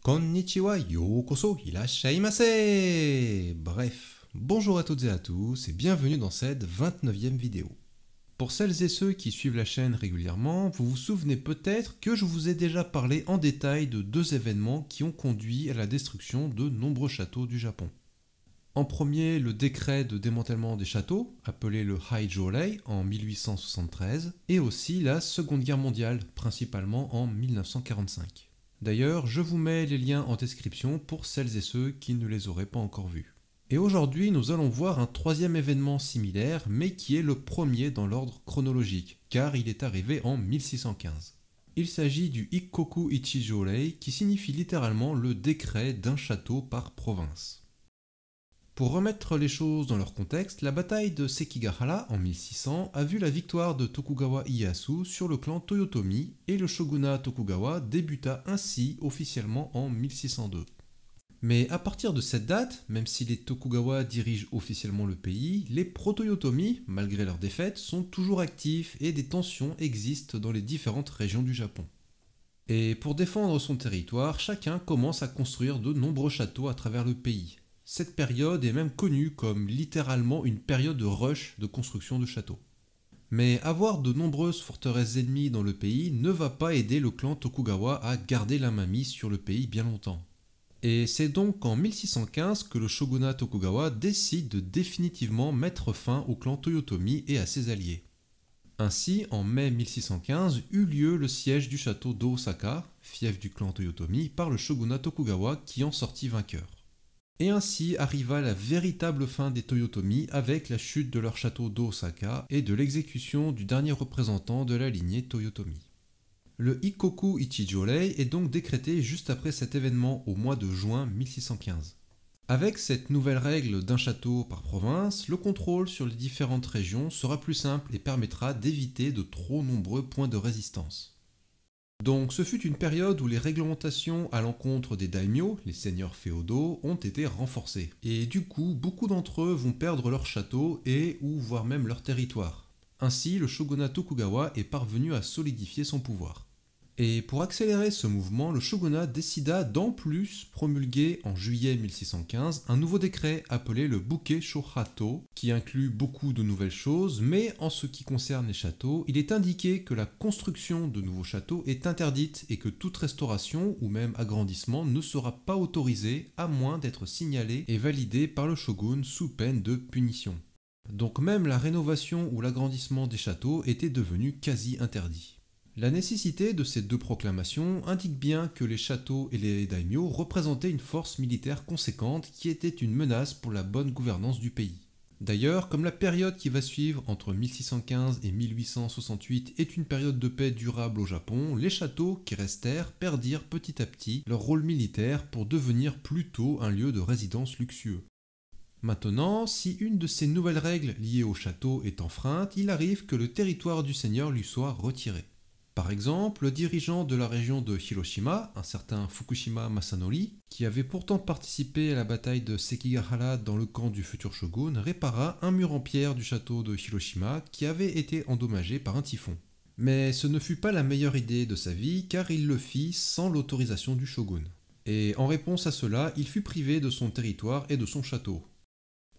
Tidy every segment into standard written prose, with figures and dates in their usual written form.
Konnichiwa, yokoso, irashaimase. Bref, bonjour à toutes et à tous et bienvenue dans cette 29e vidéo. Pour celles et ceux qui suivent la chaîne régulièrement, vous vous souvenez peut-être que je vous ai déjà parlé en détail de deux événements qui ont conduit à la destruction de nombreux châteaux du Japon. En premier, le décret de démantèlement des châteaux, appelé le Haijōrei en 1873, et aussi la Seconde Guerre mondiale, principalement en 1945. D'ailleurs, je vous mets les liens en description pour celles et ceux qui ne les auraient pas encore vus. Et aujourd'hui, nous allons voir un troisième événement similaire, mais qui est le premier dans l'ordre chronologique, car il est arrivé en 1615. Il s'agit du Ikkoku Ichijōrei, qui signifie littéralement le décret d'un château par province. Pour remettre les choses dans leur contexte, la bataille de Sekigahara en 1600 a vu la victoire de Tokugawa Ieyasu sur le clan Toyotomi et le shogunat Tokugawa débuta ainsi officiellement en 1602. Mais à partir de cette date, même si les Tokugawa dirigent officiellement le pays, les pro-Toyotomi, malgré leur défaite, sont toujours actifs et des tensions existent dans les différentes régions du Japon. Et pour défendre son territoire, chacun commence à construire de nombreux châteaux à travers le pays. Cette période est même connue comme littéralement une période de rush de construction de châteaux. Mais avoir de nombreuses forteresses ennemies dans le pays ne va pas aider le clan Tokugawa à garder la mainmise sur le pays bien longtemps. Et c'est donc en 1615 que le shogunat Tokugawa décide de définitivement mettre fin au clan Toyotomi et à ses alliés. Ainsi, en mai 1615 eut lieu le siège du château d'Osaka, fief du clan Toyotomi, par le shogunat Tokugawa qui en sortit vainqueur. Et ainsi arriva la véritable fin des Toyotomi avec la chute de leur château d'Osaka et de l'exécution du dernier représentant de la lignée Toyotomi. Le Ikkoku Ichijōrei est donc décrété juste après cet événement au mois de juin 1615. Avec cette nouvelle règle d'un château par province, le contrôle sur les différentes régions sera plus simple et permettra d'éviter de trop nombreux points de résistance. Donc ce fut une période où les réglementations à l'encontre des daimyo, les seigneurs féodaux, ont été renforcées. Et du coup, beaucoup d'entre eux vont perdre leur château et ou voire même leur territoire. Ainsi, le shogunat Tokugawa est parvenu à solidifier son pouvoir. Et pour accélérer ce mouvement, le shogunat décida d'en plus promulguer en juillet 1615 un nouveau décret appelé le Buke Shohato, qui inclut beaucoup de nouvelles choses, mais en ce qui concerne les châteaux, il est indiqué que la construction de nouveaux châteaux est interdite et que toute restauration ou même agrandissement ne sera pas autorisée à moins d'être signalé et validé par le shogun sous peine de punition. Donc même la rénovation ou l'agrandissement des châteaux était devenu quasi interdit. La nécessité de ces deux proclamations indique bien que les châteaux et les daimyo représentaient une force militaire conséquente qui était une menace pour la bonne gouvernance du pays. D'ailleurs, comme la période qui va suivre entre 1615 et 1868 est une période de paix durable au Japon, les châteaux qui restèrent perdirent petit à petit leur rôle militaire pour devenir plutôt un lieu de résidence luxueux. Maintenant, si une de ces nouvelles règles liées au château est enfreinte, il arrive que le territoire du seigneur lui soit retiré. Par exemple, le dirigeant de la région de Hiroshima, un certain Fukushima Masanori, qui avait pourtant participé à la bataille de Sekigahara dans le camp du futur shogun, répara un mur en pierre du château de Hiroshima qui avait été endommagé par un typhon. Mais ce ne fut pas la meilleure idée de sa vie car il le fit sans l'autorisation du shogun. Et en réponse à cela, il fut privé de son territoire et de son château.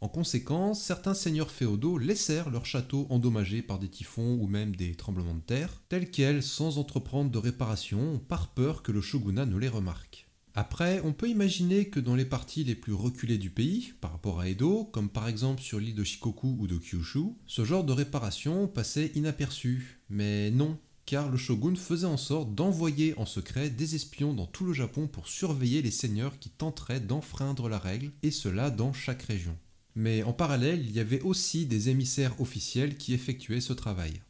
En conséquence, certains seigneurs féodaux laissèrent leurs châteaux endommagés par des typhons ou même des tremblements de terre, tels quels sans entreprendre de réparation, par peur que le shogunat ne les remarque. Après, on peut imaginer que dans les parties les plus reculées du pays, par rapport à Edo, comme par exemple sur l'île de Shikoku ou de Kyushu, ce genre de réparation passait inaperçu. Mais non, car le shogun faisait en sorte d'envoyer en secret des espions dans tout le Japon pour surveiller les seigneurs qui tenteraient d'enfreindre la règle, et cela dans chaque région. Mais en parallèle, il y avait aussi des émissaires officiels qui effectuaient ce travail.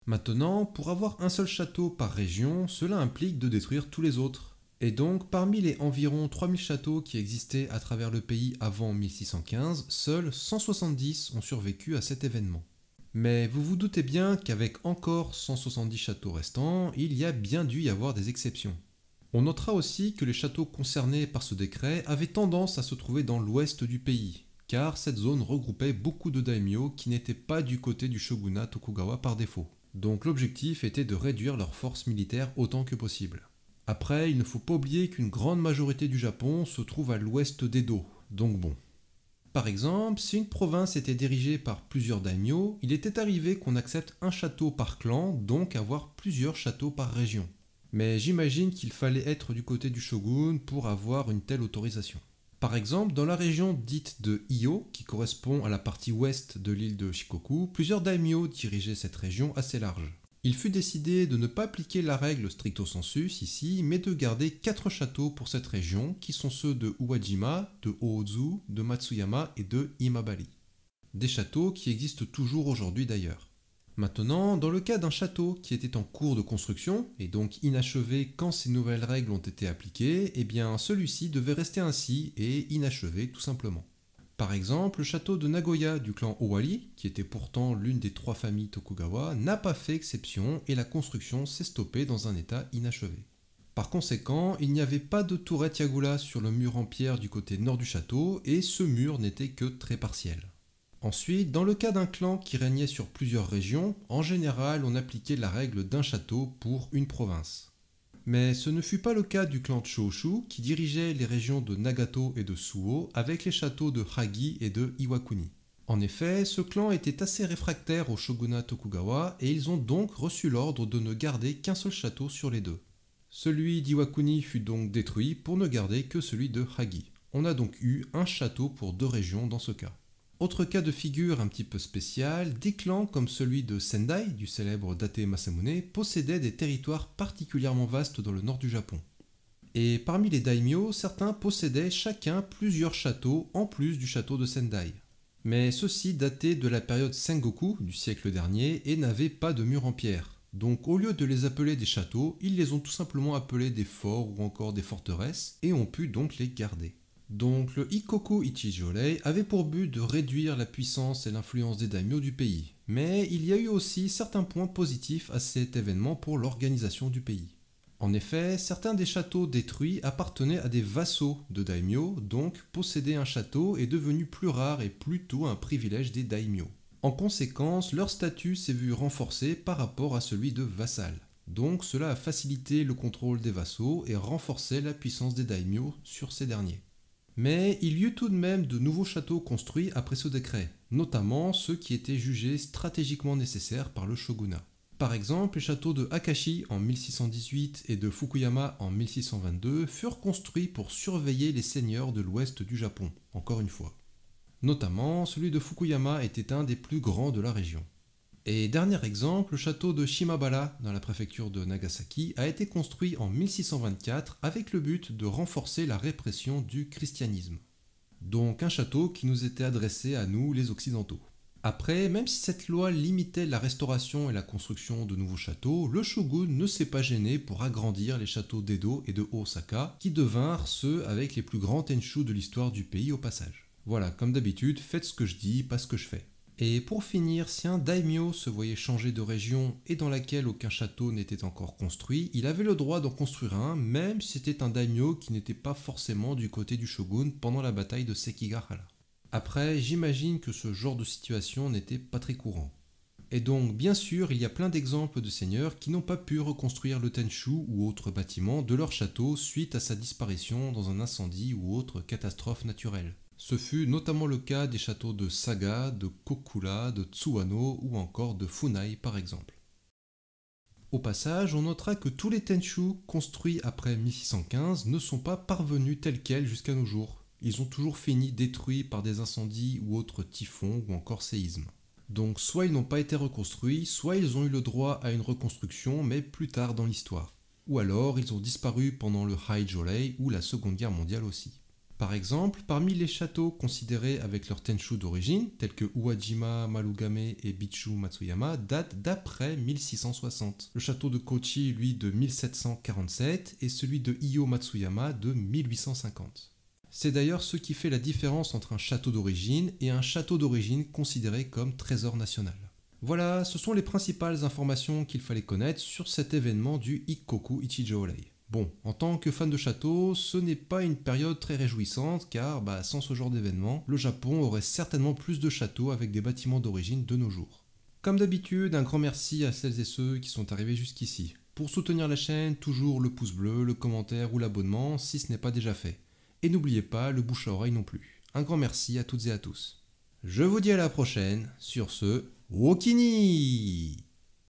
Maintenant, pour avoir un seul château par région, cela implique de détruire tous les autres. Et donc, parmi les environ 3000 châteaux qui existaient à travers le pays avant 1615, seuls 170 ont survécu à cet événement. Mais vous vous doutez bien qu'avec encore 170 châteaux restants, il y a bien dû y avoir des exceptions. On notera aussi que les châteaux concernés par ce décret avaient tendance à se trouver dans l'ouest du pays, car cette zone regroupait beaucoup de daimyo qui n'étaient pas du côté du shogunat Tokugawa par défaut. Donc l'objectif était de réduire leur force militaire autant que possible. Après, il ne faut pas oublier qu'une grande majorité du Japon se trouve à l'ouest d'Edo, donc bon. Par exemple, si une province était dirigée par plusieurs daimyo, il était arrivé qu'on accepte un château par clan, donc avoir plusieurs châteaux par région. Mais j'imagine qu'il fallait être du côté du shogun pour avoir une telle autorisation. Par exemple, dans la région dite de Iyo, qui correspond à la partie ouest de l'île de Shikoku, plusieurs daimyo dirigeaient cette région assez large. Il fut décidé de ne pas appliquer la règle stricto sensus ici, mais de garder 4 châteaux pour cette région, qui sont ceux de Uwajima, de Oozu, de Matsuyama et de Imabari. Des châteaux qui existent toujours aujourd'hui d'ailleurs. Maintenant, dans le cas d'un château qui était en cours de construction, et donc inachevé quand ces nouvelles règles ont été appliquées, eh bien celui-ci devait rester ainsi et inachevé tout simplement. Par exemple, le château de Nagoya du clan Owari, qui était pourtant l'une des 3 familles Tokugawa, n'a pas fait exception et la construction s'est stoppée dans un état inachevé. Par conséquent, il n'y avait pas de tourette Yagura sur le mur en pierre du côté nord du château et ce mur n'était que très partiel. Ensuite, dans le cas d'un clan qui régnait sur plusieurs régions, en général on appliquait la règle d'un château pour une province. Mais ce ne fut pas le cas du clan Chōshū qui dirigeait les régions de Nagato et de Suō avec les châteaux de Hagi et de Iwakuni. En effet, ce clan était assez réfractaire au shogunat Tokugawa et ils ont donc reçu l'ordre de ne garder qu'un seul château sur les deux. Celui d'Iwakuni fut donc détruit pour ne garder que celui de Hagi. On a donc eu un château pour 2 régions dans ce cas. Autre cas de figure un petit peu spécial, des clans comme celui de Sendai, du célèbre Date Masamune, possédaient des territoires particulièrement vastes dans le nord du Japon. Et parmi les daimyo, certains possédaient chacun plusieurs châteaux en plus du château de Sendai. Mais ceux-ci dataient de la période Sengoku du siècle dernier et n'avaient pas de murs en pierre. Donc au lieu de les appeler des châteaux, ils les ont tout simplement appelés des forts ou encore des forteresses et ont pu donc les garder. Donc le Ikkoku Ichijōrei avait pour but de réduire la puissance et l'influence des daimyo du pays, mais il y a eu aussi certains points positifs à cet événement pour l'organisation du pays. En effet, certains des châteaux détruits appartenaient à des vassaux de daimyo, donc posséder un château est devenu plus rare et plutôt un privilège des daimyo. En conséquence, leur statut s'est vu renforcé par rapport à celui de vassal. Donc cela a facilité le contrôle des vassaux et renforcé la puissance des daimyo sur ces derniers. Mais il y eut tout de même de nouveaux châteaux construits après ce décret, notamment ceux qui étaient jugés stratégiquement nécessaires par le shogunat. Par exemple, les châteaux de Akashi en 1618 et de Fukuyama en 1622 furent construits pour surveiller les seigneurs de l'ouest du Japon, encore une fois. Notamment, celui de Fukuyama était un des plus grands de la région. Et dernier exemple, le château de Shimabara dans la préfecture de Nagasaki a été construit en 1624 avec le but de renforcer la répression du christianisme. Donc un château qui nous était adressé à nous les occidentaux. Après, même si cette loi limitait la restauration et la construction de nouveaux châteaux, le shogun ne s'est pas gêné pour agrandir les châteaux d'Edo et de Osaka qui devinrent ceux avec les plus grands tenshu de l'histoire du pays au passage. Voilà, comme d'habitude, faites ce que je dis, pas ce que je fais. Et pour finir, si un daimyo se voyait changer de région et dans laquelle aucun château n'était encore construit, il avait le droit d'en construire un, même si c'était un daimyo qui n'était pas forcément du côté du shogun pendant la bataille de Sekigahara. Après, j'imagine que ce genre de situation n'était pas très courant. Et donc, bien sûr, il y a plein d'exemples de seigneurs qui n'ont pas pu reconstruire le tenshu ou autre bâtiment de leur château suite à sa disparition dans un incendie ou autre catastrophe naturelle. Ce fut notamment le cas des châteaux de Saga, de Kokura, de Tsuwano ou encore de Funai par exemple. Au passage, on notera que tous les tenshu construits après 1615 ne sont pas parvenus tels quels jusqu'à nos jours. Ils ont toujours fini détruits par des incendies ou autres typhons ou encore séismes. Donc soit ils n'ont pas été reconstruits, soit ils ont eu le droit à une reconstruction mais plus tard dans l'histoire. Ou alors ils ont disparu pendant le Heijōrei ou la Seconde Guerre mondiale aussi. Par exemple, parmi les châteaux considérés avec leur tenshu d'origine, tels que Uwajima, Marugame et Bichu Matsuyama, datent d'après 1660. Le château de Kochi, lui, de 1747 et celui de Iyo Matsuyama de 1850. C'est d'ailleurs ce qui fait la différence entre un château d'origine et un château d'origine considéré comme trésor national. Voilà, ce sont les principales informations qu'il fallait connaître sur cet événement du Ikkoku Ichijōrei. Bon, en tant que fan de château, ce n'est pas une période très réjouissante car sans ce genre d'événement, le Japon aurait certainement plus de châteaux avec des bâtiments d'origine de nos jours. Comme d'habitude, un grand merci à celles et ceux qui sont arrivés jusqu'ici. Pour soutenir la chaîne, toujours le pouce bleu, le commentaire ou l'abonnement si ce n'est pas déjà fait. Et n'oubliez pas le bouche à oreille non plus. Un grand merci à toutes et à tous. Je vous dis à la prochaine, sur ce, Wokini!